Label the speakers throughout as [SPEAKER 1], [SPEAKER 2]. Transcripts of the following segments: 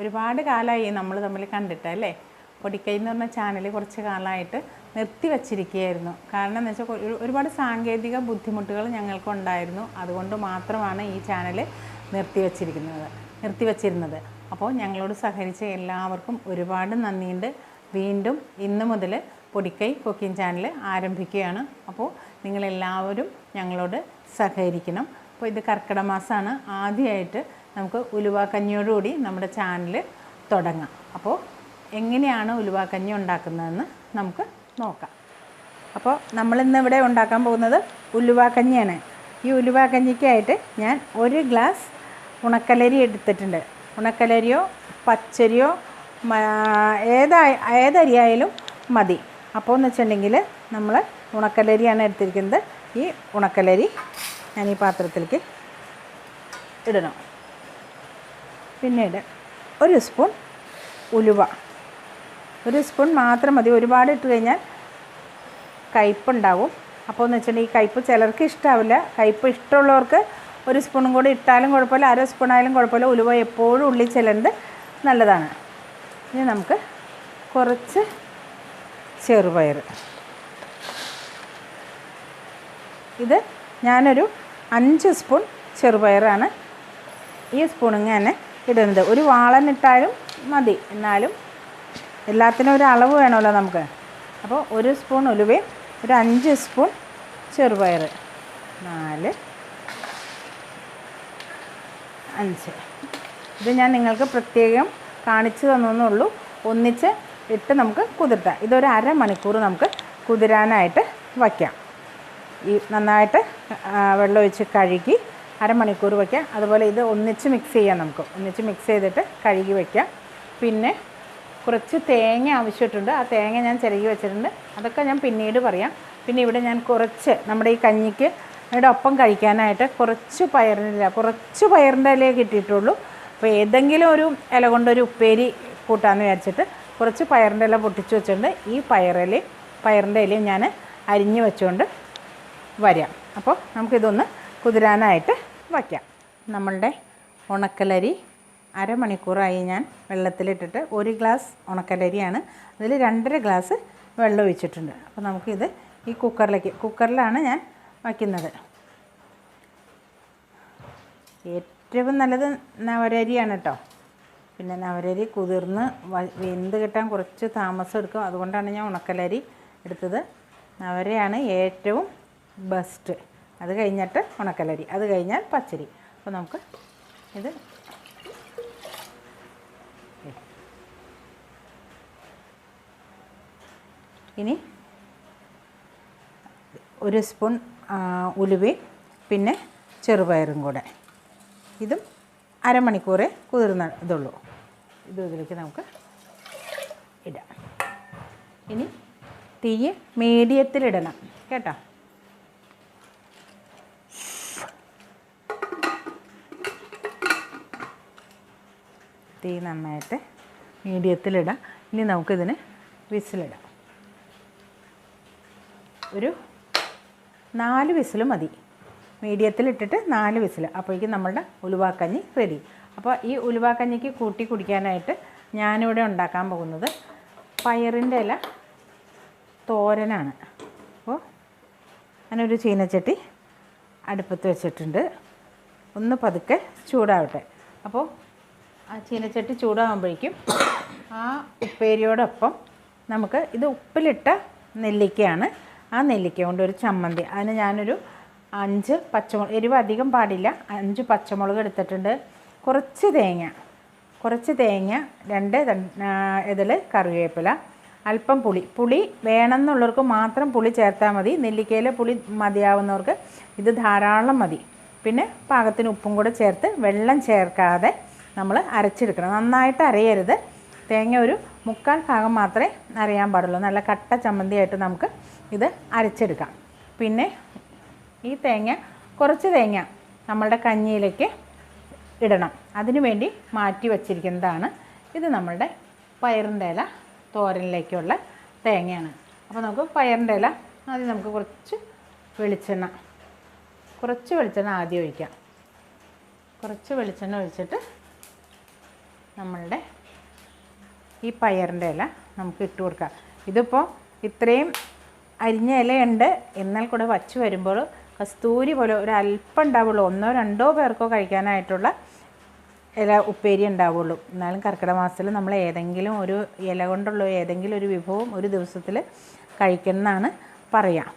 [SPEAKER 1] ഒരുപാട് കാലമായി നമ്മൾ തമ്മിൽ കണ്ടിട്ട് അല്ലേ. പൊടിക്കൈ എന്ന് പറഞ്ഞ ചാനൽ കുറച്ച് കാലമായിട്ട് നിർത്തി വച്ചിരിക്കുകയായിരുന്നു. കാരണം എന്ന് വെച്ചാൽ ഒരുപാട് സാങ്കേതിക ബുദ്ധിമുട്ടുകൾ ഞങ്ങൾക്കുണ്ടായിരുന്നു. അതുകൊണ്ട് മാത്രമാണ് ഈ ചാനൽ നിർത്തി വച്ചിരുന്നത്. അപ്പോൾ ഞങ്ങളോട് സഹകരിച്ച എല്ലാവർക്കും ഒരുപാട് നന്ദിയുണ്ട്. വീണ്ടും ഇന്ന് മുതൽ പൊടിക്കൈ കുക്കിംഗ് ചാനൽ ആരംഭിക്കുകയാണ്. അപ്പോൾ നിങ്ങളെല്ലാവരും ഞങ്ങളോട് സഹകരിക്കണം. അപ്പോൾ ഇത് കർക്കിടക മാസമാണ്. ആദ്യമായിട്ട് നമുക്ക് ഉലുവാക്കഞ്ഞിയോടുകൂടി നമ്മുടെ ചാനൽ തുടങ്ങാം. അപ്പോൾ എങ്ങനെയാണ് ഉലുവാക്കഞ്ഞി ഉണ്ടാക്കുന്നതെന്ന് നമുക്ക് നോക്കാം. അപ്പോൾ നമ്മളിന്ന് ഇവിടെ ഉണ്ടാക്കാൻ പോകുന്നത് ഉലുവാക്കഞ്ഞിയാണ്. ഈ ഉലുവാക്കഞ്ഞിക്കായിട്ട് ഞാൻ 1 ഗ്ലാസ് ഉണക്കലരി എടുത്തിട്ടുണ്ട്. ഉണക്കലരിയോ പച്ചരിയോ ഏതരിയായാലും മതി. അപ്പോൾ എന്ന് വെച്ചിട്ടുണ്ടെങ്കിൽ നമ്മൾ ഉണക്കലരിയാണ് എടുത്തിരിക്കുന്നത്. ഈ ഉണക്കലരി ഞാൻ ഈ പാത്രത്തിലേക്ക് ഇടണം. പിന്നീട് 1 സ്പൂൺ ഉലുവ, 1 സ്പൂൺ മാത്രം മതി. ഒരുപാട് ഇട്ട് കഴിഞ്ഞാൽ കയ്പ്പുണ്ടാവും. അപ്പോൾ എന്ന് വെച്ചിട്ടുണ്ടെങ്കിൽ ഈ കയ്പ്പ് ചിലർക്ക് ഇഷ്ടാവില്ല. കയ്പ്പ് ഇഷ്ടമുള്ളവർക്ക് 1 സ്പൂണും കൂടി ഇട്ടാലും കുഴപ്പമില്ല, 1/2 സ്പൂൺ ആയാലും കുഴപ്പമില്ല. ഉലുവ എപ്പോഴും ഉള്ളിൽ ചെല്ലുന്നത് നല്ലതാണ്. ഇനി നമുക്ക് കുറച്ച് ചെറുപയർ, ഇത് ഞാനൊരു 5 സ്പൂൺ ചെറുപയറാണ് ഈ സ്പൂണിങ് തന്നെ ഇടുന്നത്. ഒരു വാളനിട്ടാലും മതി, എന്നാലും എല്ലാത്തിനും ഒരു അളവ് വേണമല്ലോ നമുക്ക്. അപ്പോൾ 1 സ്പൂൺ ഉലുവയും ഒരു 5 സ്പൂൺ ചെറുപയർ, 4, 5. ഇത് ഞാൻ നിങ്ങൾക്ക് പ്രത്യേകം കാണിച്ചു തന്നുള്ളൂ. ഒന്നിച്ച് ഇട്ട് നമുക്ക് കുതിർത്താം. ഇതൊരു അരമണിക്കൂർ നമുക്ക് കുതിരാനായിട്ട് വയ്ക്കാം. ഈ നന്നായിട്ട് വെള്ളമൊഴിച്ച് കഴുകി അരമണിക്കൂർ വയ്ക്കാം. അതുപോലെ ഇത് ഒന്നിച്ച് മിക്സ് ചെയ്യാം. നമുക്ക് ഒന്നിച്ച് മിക്സ് ചെയ്തിട്ട് കഴുകി വയ്ക്കാം. പിന്നെ കുറച്ച് തേങ്ങ ആവശ്യമായിട്ടുണ്ട്. ആ തേങ്ങ ഞാൻ ചിരകി വെച്ചിട്ടുണ്ട്. അതൊക്കെ ഞാൻ പിന്നീട് പറയാം. പിന്നെ ഇവിടെ ഞാൻ കുറച്ച് നമ്മുടെ ഈ കഞ്ഞിക്ക് അതിൻ്റെ ഒപ്പം കഴിക്കാനായിട്ട് കുറച്ച് പയറിൻ്റെ ഇലയെ കിട്ടിയിട്ടുള്ളൂ. അപ്പോൾ ഏതെങ്കിലും ഒരു ഇല കൊണ്ടൊരു ഉപ്പേരി കൂട്ടാമെന്ന് വിചാരിച്ചിട്ട് കുറച്ച് പയറിൻ്റെ ഇല പൊട്ടിച്ച് വെച്ചിട്ടുണ്ട്. ഈ പയറിൻ്റെ ഇലയും ഞാൻ അരിഞ്ഞ് വെച്ചുകൊണ്ട് വരാം. അപ്പോൾ നമുക്കിതൊന്ന് കുതിരാനായിട്ട് വയ്ക്കാം. നമ്മളുടെ ഉണക്കലരി അരമണിക്കൂറായി ഞാൻ വെള്ളത്തിലിട്ടിട്ട്. 1 ഗ്ലാസ് ഉണക്കലരിയാണ്, അതിൽ 2.5 ഗ്ലാസ് വെള്ളം ഒഴിച്ചിട്ടുണ്ട്. അപ്പോൾ നമുക്കിത് ഈ കുക്കറിലാണ് ഞാൻ വയ്ക്കുന്നത്. ഏറ്റവും നല്ലത് നവരരിയാണ് കേട്ടോ. പിന്നെ നവരരി കുതിർന്ന് വെന്ത് കിട്ടാൻ കുറച്ച് താമസം എടുക്കും. അതുകൊണ്ടാണ് ഞാൻ ഉണക്കലരി എടുത്തത്. നവരയാണ് ഏറ്റവും ബെസ്റ്റ്. അത് കഴിഞ്ഞിട്ട് ഉണക്കലരി, അത് കഴിഞ്ഞാൽ പച്ചരി. അപ്പോൾ നമുക്ക് ഇത് ഇനി 1 സ്പൂൺ ഉലുവയും പിന്നെ ചെറുപയറും കൂടെ, ഇതും അരമണിക്കൂറേ കുതിർന്ന ഇതുള്ളൂ. ഇതിലേക്ക് നമുക്ക് ഇടാം. ഇനി തീ മീഡിയത്തിലിടണം കേട്ടോ. തീ നന്നായിട്ട് മീഡിയത്തിലിടാം. ഇനി നമുക്കിതിന് വിസിലിടാം. ഒരു 4 വിസിൽ മതി. മീഡിയത്തിലിട്ടിട്ട് 4 വിസിൽ. അപ്പോഴേക്കും നമ്മളുടെ ഉലുവാക്കഞ്ഞി റെഡി. അപ്പോൾ ഈ ഉലുവാക്കഞ്ഞിക്ക് കൂട്ടി കുടിക്കാനായിട്ട് ഞാനിവിടെ ഉണ്ടാക്കാൻ പോകുന്നത് പയറിൻ്റെ ഇല തോരനാണ്. അപ്പോൾ ഞാനൊരു ചീനച്ചട്ടി അടുപ്പത്ത് വെച്ചിട്ടുണ്ട്. ഒന്ന് പതുക്കെ ചൂടാവട്ടെ. അപ്പോൾ ആ ചീനച്ചട്ടി ചൂടാകുമ്പോഴേക്കും ആ ഉപ്പേരിയോടൊപ്പം നമുക്ക് ഇത് ഉപ്പിലിട്ട നെല്ലിക്കയാണ്. ആ നെല്ലിക്ക കൊണ്ട് ഒരു ചമ്മന്തി. അതിന് ഞാനൊരു 5 പച്ചമുളക്, എരിവ് അധികം പാടില്ല, 5 പച്ചമുളക് എടുത്തിട്ടുണ്ട്. കുറച്ച് തേങ്ങ, 2 ഇതിൽ കറിവേപ്പില, അല്പം പുളി വേണമെന്നുള്ളവർക്ക് മാത്രം പുളി ചേർത്താൽ മതി. നെല്ലിക്കയിലെ പുളി മതിയാവുന്നവർക്ക് ഇത് ധാരാളം മതി. പിന്നെ പാകത്തിന് ഉപ്പും കൂടെ ചേർത്ത് വെള്ളം ചേർക്കാതെ നമ്മൾ അരച്ചെടുക്കണം. നന്നായിട്ട് അരയരുത്. തേങ്ങ ഒരു 3/4 ഭാഗം മാത്രമേ അരയാൻ പാടുള്ളൂ. നല്ല കട്ട ചമ്മന്തിയായിട്ട് നമുക്ക് ഇത് അരച്ചെടുക്കാം. പിന്നെ ഈ കുറച്ച് തേങ്ങ നമ്മളുടെ കഞ്ഞിയിലേക്ക് ഇടണം. അതിനു വേണ്ടി മാറ്റി വച്ചിരിക്കുന്നതാണ്. ഇത് നമ്മളുടെ പയറിൻ്റെ ഇല തോരനിലേക്കുള്ള തേങ്ങയാണ്. അപ്പോൾ നമുക്ക് പയറിൻ്റെ ഇല ആദ്യം നമുക്ക് കുറച്ച് വെളിച്ചെണ്ണ ആദ്യം ഒഴിക്കാം. കുറച്ച് വെളിച്ചെണ്ണ ഒഴിച്ചിട്ട് നമ്മളുടെ ഈ പയറിൻ്റെ ഇല നമുക്ക് ഇട്ട് കൊടുക്കാം. ഇതിപ്പോൾ ഇത്രയും അരിഞ്ഞ ഇലയുണ്ട്, എന്നാൽ കൂടെ വച്ച് വരുമ്പോൾ കസ്തൂരി പോലെ ഒരു അല്പം ഉണ്ടാവുള്ളൂ. 1-2 പേർക്കോ കഴിക്കാനായിട്ടുള്ള ഇല ഉപ്പേരി ഉണ്ടാവുള്ളൂ. എന്നാലും കർക്കിടക മാസത്തിൽ നമ്മൾ ഏതെങ്കിലും ഒരു ഇല കൊണ്ടുള്ള ഏതെങ്കിലും ഒരു വിഭവം ഒരു ദിവസത്തിൽ കഴിക്കുന്നതാണ് പറയാം.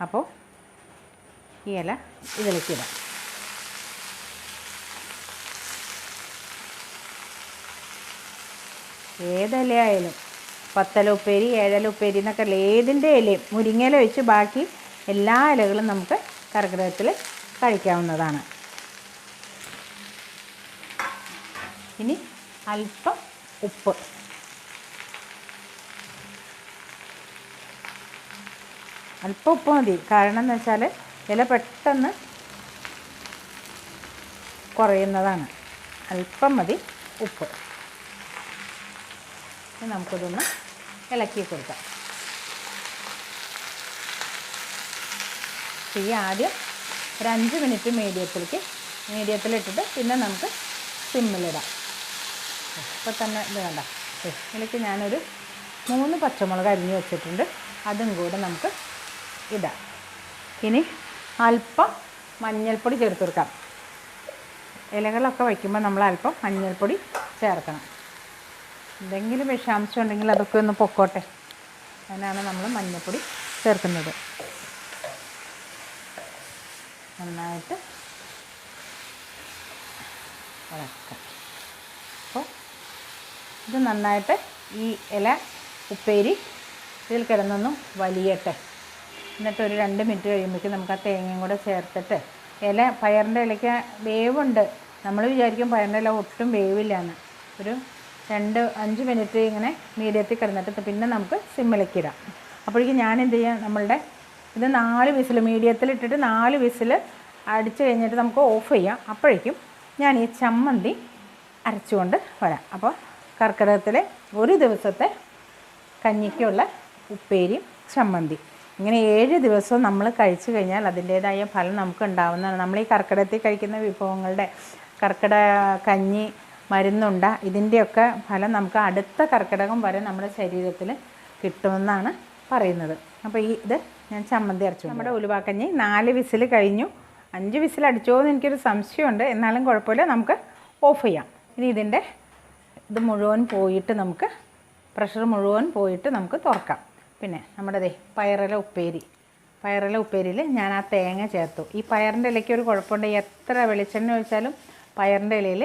[SPEAKER 1] അപ്പോൾ ഈ ഇല ഇതിലേക്ക് ഇടാം. ഏതിലയായാലും 10 ഇല ഉപ്പേരി, 7 ഇല ഉപ്പേരി എന്നൊക്കെ ഏതിൻ്റെ ഇലയും മുരിങ്ങയില വെച്ച് ബാക്കി എല്ലാ ഇലകളും നമുക്ക് കർക്കിടകത്തിൽ കഴിക്കാവുന്നതാണ്. ഇനി അല്പം ഉപ്പ്. അല്പം ഉപ്പ് മതി. കാരണം എന്ന് വെച്ചാൽ ഇല പെട്ടെന്ന് കുറയുന്നതാണ്. അല്പം മതി ഉപ്പ്. നമുക്കിതൊന്ന് ഇളക്കി കൊടുക്കാം. തീ ആദ്യം ഒരു 5 മിനിറ്റ് മീഡിയത്തിലിട്ടിട്ട് പിന്നെ നമുക്ക് സിമ്മിലിടാം. ഇപ്പോൾ തന്നെ ഇത് വേണ്ട. ഇതിലേക്ക് ഞാനൊരു 3 പച്ചമുളക് അരിഞ്ഞ് വെച്ചിട്ടുണ്ട്, അതും കൂടെ നമുക്ക് ഇടാം. ഇനി അല്പം മഞ്ഞൾപ്പൊടി ചേർത്ത് കൊടുക്കാം. ഇലകളൊക്കെ വയ്ക്കുമ്പോൾ നമ്മൾ അല്പം മഞ്ഞൾപ്പൊടി ചേർക്കണം. എന്തെങ്കിലും വിഷാംശം ഉണ്ടെങ്കിൽ അതൊക്കെ ഒന്ന് പൊക്കോട്ടെ, അതിനാണ് നമ്മൾ മഞ്ഞൾപ്പൊടി ചേർക്കുന്നത്. നന്നായിട്ട് ഇളക്കാം. അപ്പോൾ ഇത് നന്നായിട്ട് ഈ ഇല ഉപ്പേരി ഇതിൽ കിടന്നൊന്നും വലിയട്ടെ. എന്നിട്ട് ഒരു 2 മിനിറ്റ് കഴിയുമ്പോഴേക്കും നമുക്ക് ആ തേങ്ങയും കൂടെ ചേർത്തിട്ട് പയറിൻ്റെ ഇലയ്ക്ക് വേവുണ്ട്. നമ്മൾ വിചാരിക്കും പയറിൻ്റെ ഇല ഒട്ടും വേവില്ലാന്ന്. ഒരു 2-5 മിനിറ്റ് ഇങ്ങനെ മീഡിയത്തിൽ കിടന്നിട്ട് പിന്നെ നമുക്ക് സിമ്മിലേക്ക് ഇടാം. അപ്പോഴേക്കും ഞാൻ എന്ത് ചെയ്യാം, നമ്മളുടെ ഇത് 4 വിസിൽ മീഡിയത്തിലിട്ടിട്ട് 4 വിസിൽ അടിച്ച് കഴിഞ്ഞിട്ട് നമുക്ക് ഓഫ് ചെയ്യാം. അപ്പോഴേക്കും ഞാൻ ഈ ചമ്മന്തി അരച്ചുകൊണ്ട് വരാം. അപ്പോൾ കർക്കിടകത്തിലെ ഒരു ദിവസത്തെ കഞ്ഞിക്കുള്ള ഉപ്പേരിയും ചമ്മന്തി ഇങ്ങനെ 7 ദിവസവും നമ്മൾ കഴിച്ചു കഴിഞ്ഞാൽ അതിൻ്റേതായ ഫലം നമുക്ക് ഉണ്ടാവുന്നതാണ്. നമ്മൾ ഈ കർക്കിടകത്തിൽ കഴിക്കുന്ന വിഭവങ്ങളുടെ കർക്കിടക കഞ്ഞി, മരുന്നുണ്ട, ഇതിൻ്റെയൊക്കെ ഫലം നമുക്ക് അടുത്ത കർക്കിടകം വരെ നമ്മുടെ ശരീരത്തിൽ കിട്ടുമെന്നാണ് പറയുന്നത്. അപ്പോൾ ഇത് ഞാൻ ചമ്മന്തി അരച്ചു. നമ്മുടെ ഉലുവാക്കഞ്ഞി 4 വിസിൽ കഴിഞ്ഞു. 5 വിസിൽ അടിച്ചോ എന്ന് എനിക്കൊരു സംശയമുണ്ട്, എന്നാലും കുഴപ്പമില്ല, നമുക്ക് ഓഫ് ചെയ്യാം. ഇനി ഇത് മുഴുവൻ പോയിട്ട് നമുക്ക് പ്രഷർ മുഴുവൻ പോയിട്ട് നമുക്ക് തുറക്കാം. പിന്നെ നമ്മുടെ പയറില ഉപ്പേരിയിൽ ഞാൻ ആ തേങ്ങ ചേർത്തു. ഈ പയറിൻ്റെ ഇലയ്ക്ക് ഒരു കുഴപ്പമുണ്ട്, എത്ര വെളിച്ചെണ്ണ ഒഴിച്ചാലും പയറിൻ്റെ ഇലയിൽ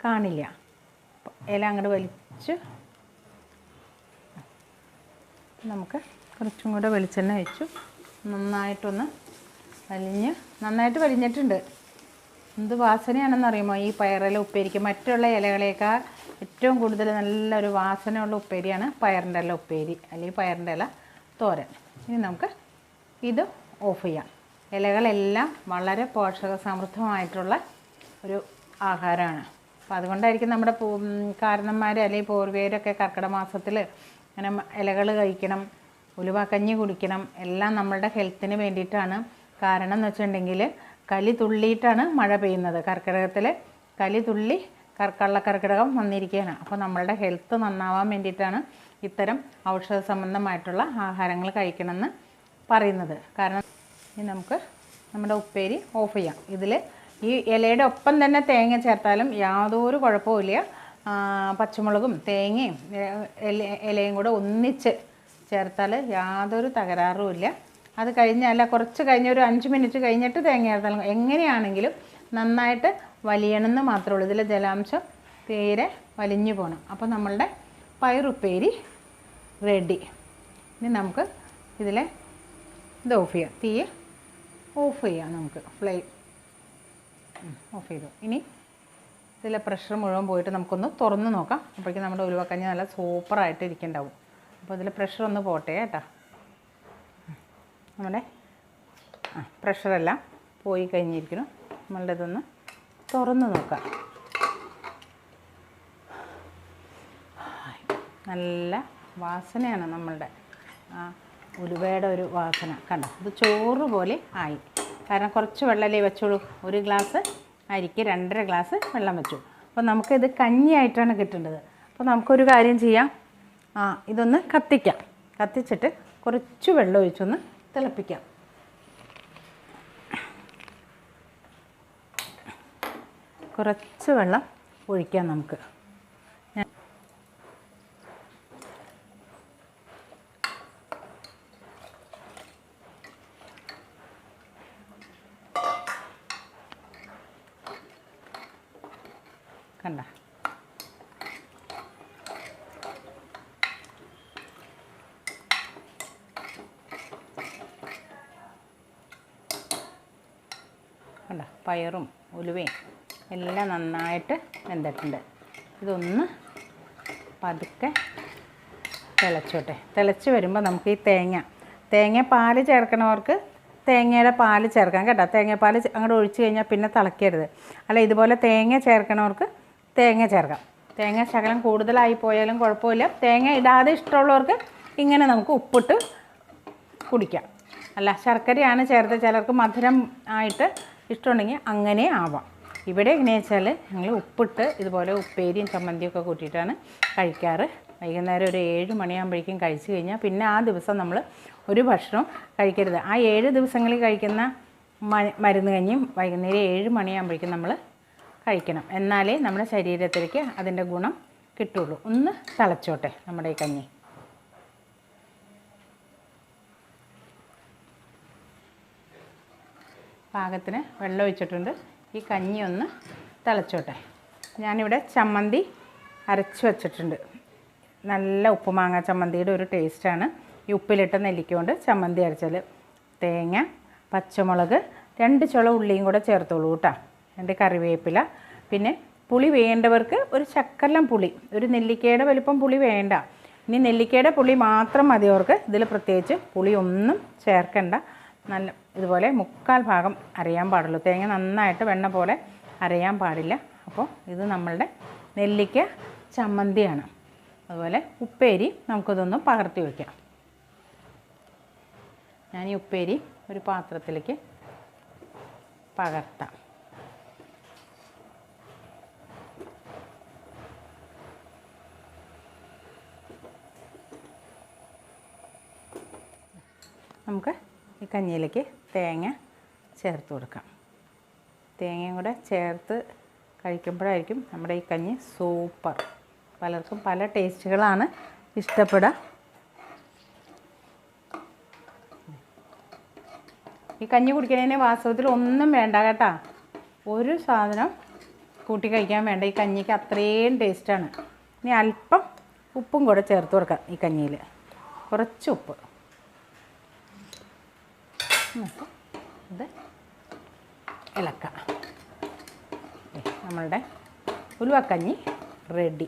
[SPEAKER 1] കാണില്ല. ഇല അങ്ങോട്ട് വലിച്ച് നമുക്ക് കുറച്ചും കൂടെ വെളിച്ചെണ്ണ വെച്ചു നന്നായിട്ടൊന്ന് നന്നായിട്ട് വലിഞ്ഞിട്ടുണ്ട്. എന്ത് വാസനയാണെന്നറിയുമോ ഈ പയറില ഉപ്പേരിക്ക്? മറ്റുള്ള ഇലകളേക്കാൾ ഏറ്റവും കൂടുതൽ നല്ലൊരു വാസനയുള്ള ഉപ്പേരിയാണ് പയറിൻ്റെ ഇല ഉപ്പേരി, അല്ലെങ്കിൽ പയറിൻ്റെ ഇല തോരൻ. ഇനി നമുക്ക് ഇത് ഓഫ് ചെയ്യാം. ഇലകളെല്ലാം വളരെ പോഷക സമൃദ്ധമായിട്ടുള്ള ഒരു ആഹാരമാണ്. അപ്പോൾ അതുകൊണ്ടായിരിക്കും നമ്മുടെ കാരണന്മാർ അല്ലെങ്കിൽ പൂർവികരൊക്കെ കർക്കിടക മാസത്തിൽ ഇങ്ങനെ ഇലകൾ കഴിക്കണം, ഉലുവാക്കഞ്ഞി കുടിക്കണം, എല്ലാം നമ്മളുടെ ഹെൽത്തിന് വേണ്ടിയിട്ടാണ്. കാരണം എന്ന് വെച്ചിട്ടുണ്ടെങ്കിൽ കലി തുള്ളിയിട്ടാണ് മഴ പെയ്യുന്നത്. കർക്കിടകത്തിൽ കലി തുള്ളി കള്ളക്കർക്കിടകം വന്നിരിക്കുകയാണ്. അപ്പോൾ നമ്മളുടെ ഹെൽത്ത് നന്നാവാൻ വേണ്ടിയിട്ടാണ് ഇത്തരം ഔഷധ സംബന്ധമായിട്ടുള്ള ആഹാരങ്ങൾ കഴിക്കണമെന്ന് പറയുന്നത്. കാരണം ഇനി നമുക്ക് നമ്മുടെ ഉപ്പേരി ഓഫ് ചെയ്യാം. ഇതിൽ ഈ ഇലയുടെ ഒപ്പം തന്നെ തേങ്ങ ചേർത്താലും യാതൊരു കുഴപ്പമില്ല. പച്ചമുളകും തേങ്ങയും ഇലയും കൂടെ ഒന്നിച്ച് ചേർത്താൽ യാതൊരു തകരാറുമില്ല. അത് കഴിഞ്ഞല്ല, കുറച്ച് കഴിഞ്ഞ് ഒരു 5 മിനിറ്റ് കഴിഞ്ഞിട്ട് തേങ്ങ ചേർത്താലും എങ്ങനെയാണെങ്കിലും നന്നായിട്ട് വലിയണമെന്ന് മാത്രമേ ഉള്ളൂ. ഇതിൽ ജലാംശം തീരെ വലിഞ്ഞു പോകണം. അപ്പോൾ നമ്മളുടെ പയറുപ്പേരി റെഡി. ഇനി നമുക്ക് ഇത് ഓഫ് ചെയ്യാം. തീ ഓഫ് ചെയ്യാം. നമുക്ക് ഫ്ലെയിം ഓഫ് ചെയ്തു. ഇനി ഇതിലെ പ്രഷർ മുഴുവൻ പോയിട്ട് നമുക്കൊന്ന് തുറന്ന് നോക്കാം. അപ്പോഴേക്കും നമ്മുടെ ഉലുവക്കഞ്ഞി നല്ല സൂപ്പറായിട്ട് ഇരിക്കുന്നുണ്ടാവും. അപ്പോൾ ഇതിൽ പ്രഷർ ഒന്ന് പോട്ടെ കേട്ടോ. നമ്മുടെ പ്രഷറെല്ലാം പോയി കഴിഞ്ഞിരിക്കുന്നു. നമ്മളുടെ ഇതൊന്ന് തുറന്ന് നോക്കാം. നല്ല വാസനയാണ് നമ്മളുടെ ഉലുവയുടെ ഒരു വാസന. കണ്ടോ, ഇത് ചോറ് പോലെ ആയി. കാരണം കുറച്ച് വെള്ളമല്ലേ വെച്ചോളൂ. 1 ഗ്ലാസ് അരിക്ക് 2.5 ഗ്ലാസ് വെള്ളം വെച്ചു. അപ്പോൾ നമുക്കിത് കഞ്ഞിയായിട്ടാണ് കിട്ടേണ്ടത്. അപ്പോൾ നമുക്കൊരു കാര്യം ചെയ്യാം, ഇതൊന്ന് കത്തിക്കാം. കത്തിച്ചിട്ട് കുറച്ച് വെള്ളം ഒഴിച്ചൊന്ന് തിളപ്പിക്കാം. കുറച്ച് വെള്ളം ഒഴിക്കാം നമുക്ക്. കണ്ട കണ്ട പയറും ഉലുവയും എല്ലാം നന്നായിട്ട് വെന്തിട്ടുണ്ട്. ഇതൊന്ന് പതുക്കെ തിളച്ചോട്ടെ. തിളച്ച് വരുമ്പോൾ നമുക്ക് ഈ തേങ്ങ പാൽ ചേർക്കണവർക്ക് തേങ്ങയുടെ പാൽ ചേർക്കാം കേട്ടോ. തേങ്ങാപ്പാൽ അങ്ങോട്ട് ഒഴിച്ച് കഴിഞ്ഞാൽ പിന്നെ തിളക്കരുത്. അല്ല, ഇതുപോലെ തേങ്ങ ചേർക്കണവർക്ക് തേങ്ങ ചേർക്കാം. തേങ്ങ ശകലം കൂടുതലായി പോയാലും കുഴപ്പമില്ല. തേങ്ങ ഇടാതെ ഇഷ്ടമുള്ളവർക്ക് ഇങ്ങനെ നമുക്ക് ഉപ്പിട്ട് കുടിക്കാം. അല്ല, ശർക്കരയാണ് ചേർത്ത് ചിലർക്ക് മധുരം ആയിട്ട് ഇഷ്ടമുണ്ടെങ്കിൽ അങ്ങനെ ആവാം. ഇവിടെ എങ്ങനെയാ വെച്ചാൽ ഞങ്ങൾ ഉപ്പിട്ട് ഇതുപോലെ ഉപ്പേരിയും ചമ്മന്തിയൊക്കെ കൂട്ടിയിട്ടാണ് കഴിക്കാറ്. വൈകുന്നേരം ഒരു 7 മണിയാകുമ്പോഴേക്കും കഴിച്ച് കഴിഞ്ഞാൽ പിന്നെ ആ ദിവസം നമ്മൾ ഒരു ഭക്ഷണവും കഴിക്കരുത്. ആ 7 ദിവസങ്ങളിൽ കഴിക്കുന്ന മരുന്ന് കഞ്ഞിയും വൈകുന്നേരം 7 മണിയാകുമ്പോഴേക്കും നമ്മൾ കഴിക്കണം. എന്നാലേ നമ്മുടെ ശരീരത്തിലേക്ക് അതിൻ്റെ ഗുണം കിട്ടുള്ളൂ. ഒന്ന് തിളച്ചോട്ടെ നമ്മുടെ ഈ കഞ്ഞി. പാകത്തിന് വെള്ളം ഒഴിച്ചിട്ടുണ്ട്. ഈ കഞ്ഞി ഒന്ന് തിളച്ചോട്ടെ. ഞാനിവിടെ ചമ്മന്തി അരച്ച് വച്ചിട്ടുണ്ട്. നല്ല ഉപ്പുമാങ്ങ ചമ്മന്തിയുടെ ഒരു ടേസ്റ്റാണ് ഈ ഉപ്പിലിട്ട നെല്ലിക്ക കൊണ്ട് ചമ്മന്തി അരച്ചാൽ. തേങ്ങ, പച്ചമുളക്, 2 ചുള ഉള്ളിയും കൂടെ ചേർത്തോളൂ കേട്ടോ. 2 കറിവേപ്പില. പിന്നെ പുളി വേണ്ടവർക്ക് ഒരു ശക്കലം പുളി, ഒരു നെല്ലിക്കയുടെ വലിപ്പം പുളി വേണ്ട. ഇനി നെല്ലിക്കയുടെ പുളി മാത്രം മതിയവർക്ക്. ഇതിൽ പ്രത്യേകിച്ച് പുളി ഒന്നും ചേർക്കണ്ട. നല്ല ഇതുപോലെ 1/4 ഭാഗം അരയാൻ പാടുള്ളൂ. തേങ്ങ നന്നായിട്ട് വെണ്ണ പോലെ അരയാൻ പാടില്ല. അപ്പോൾ ഇത് നമ്മളുടെ നെല്ലിക്ക ചമ്മന്തിയാണ്. അതുപോലെ ഉപ്പേരി നമുക്കിതൊന്ന് പകർത്തി വയ്ക്കാം. ഞാൻ ഈ ഉപ്പേരി ഒരു പാത്രത്തിലേക്ക് പകർത്താം. നമുക്ക് ഈ കഞ്ഞിയിലേക്ക് തേങ്ങ ചേർത്ത് കൊടുക്കാം. തേങ്ങയും കൂടെ ചേർത്ത് കഴിക്കുമ്പോഴായിരിക്കും നമ്മുടെ ഈ കഞ്ഞി സൂപ്പർ. പലർക്കും പല ടേസ്റ്റുകളാണ് ഇഷ്ടപ്പെടുക. ഈ കഞ്ഞി കുടിക്കുന്നതിന് വാസ്തവത്തിൽ ഒന്നും വേണ്ട കേട്ടോ. ഒരു സാധനം കൂട്ടി കഴിക്കാൻ വേണ്ട. ഈ കഞ്ഞിക്ക് അത്രയും ടേസ്റ്റാണ്. ഇനി അല്പം ഉപ്പും കൂടെ ചേർത്ത് കൊടുക്കാം ഈ കഞ്ഞിയിൽ. കുറച്ച് ഉപ്പ്. ഇത് ഇളക്കാം. നമ്മളുടെ ഉലുവക്കഞ്ഞി റെഡി.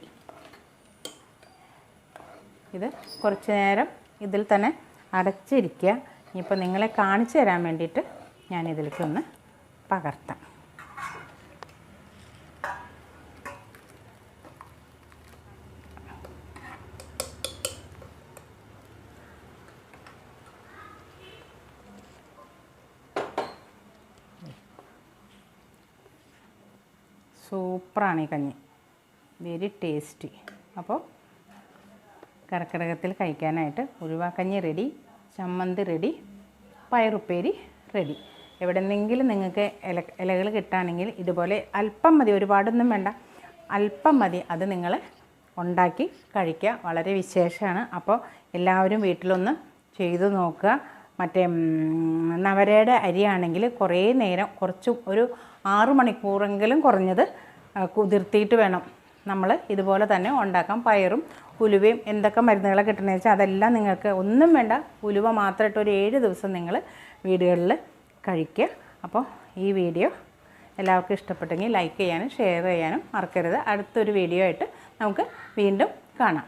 [SPEAKER 1] ഇത് കുറച്ച് നേരം ഇതിൽ തന്നെ അടച്ചിരിക്കുക. ഇനിയിപ്പോൾ നിങ്ങളെ കാണിച്ചു തരാൻ വേണ്ടിയിട്ട് ഞാനിതിലേക്കൊന്ന് പകർത്താം. സൂപ്പറാണ് ഈ കഞ്ഞി, വെരി ടേസ്റ്റി. അപ്പോൾ കർക്കിടകത്തിൽ കഴിക്കാനായിട്ട് ഉലുവാക്കഞ്ഞി റെഡി, ചമ്മന്തി റെഡി, പയറുപ്പേരി റെഡി. എവിടെന്നെങ്കിലും നിങ്ങൾക്ക് ഇലകൾ കിട്ടുകയാണെങ്കിൽ ഇതുപോലെ അല്പം മതി, ഒരുപാടൊന്നും വേണ്ട, അല്പം മതി. അത് നിങ്ങൾ ഉണ്ടാക്കി കഴിക്കുക, വളരെ വിശേഷമാണ്. അപ്പോൾ എല്ലാവരും വീട്ടിലൊന്ന് ചെയ്തു നോക്കുക. മറ്റേ നവരയുടെ അരിയാണെങ്കിൽ കുറേ നേരം, ഒരു 6 മണിക്കൂറെങ്കിലും കുറഞ്ഞത് കുതിർത്തിയിട്ട് വേണം നമ്മൾ ഇതുപോലെ തന്നെ ഉണ്ടാക്കാം. പയറും ഉലുവയും എന്തൊക്കെ മരുന്നുകളെ കിട്ടണമെന്ന് വെച്ചാൽ അതെല്ലാം നിങ്ങൾക്ക് ഒന്നും വേണ്ട, ഉലുവ മാത്രമായിട്ട് ഒരു 7 ദിവസം നിങ്ങൾ വീടുകളിൽ കഴിക്കുക. അപ്പോൾ ഈ വീഡിയോ എല്ലാവർക്കും ഇഷ്ടപ്പെട്ടെങ്കിൽ ലൈക്ക് ചെയ്യാനും ഷെയർ ചെയ്യാനും മറക്കരുത്. അടുത്തൊരു വീഡിയോ ആയിട്ട് നമുക്ക് വീണ്ടും കാണാം.